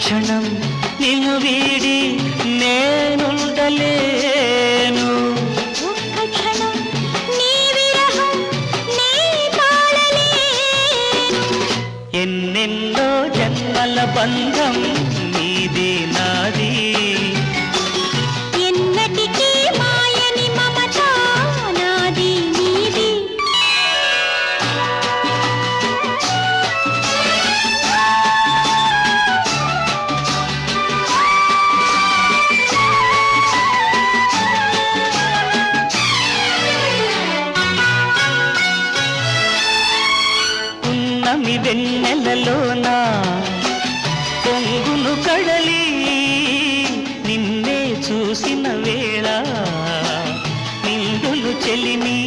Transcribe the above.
క్షణం నిన్ను వీడి నేనుండలేను. ఒక్క క్షణం నీ విరహం నీ తాళలేను. ఎన్నెన్నో జన్మల బంధం నీది నాది, ఎన్నటికీ మాయని మమత నాది నీది. ఉన్నమి వెన్నెలలో నా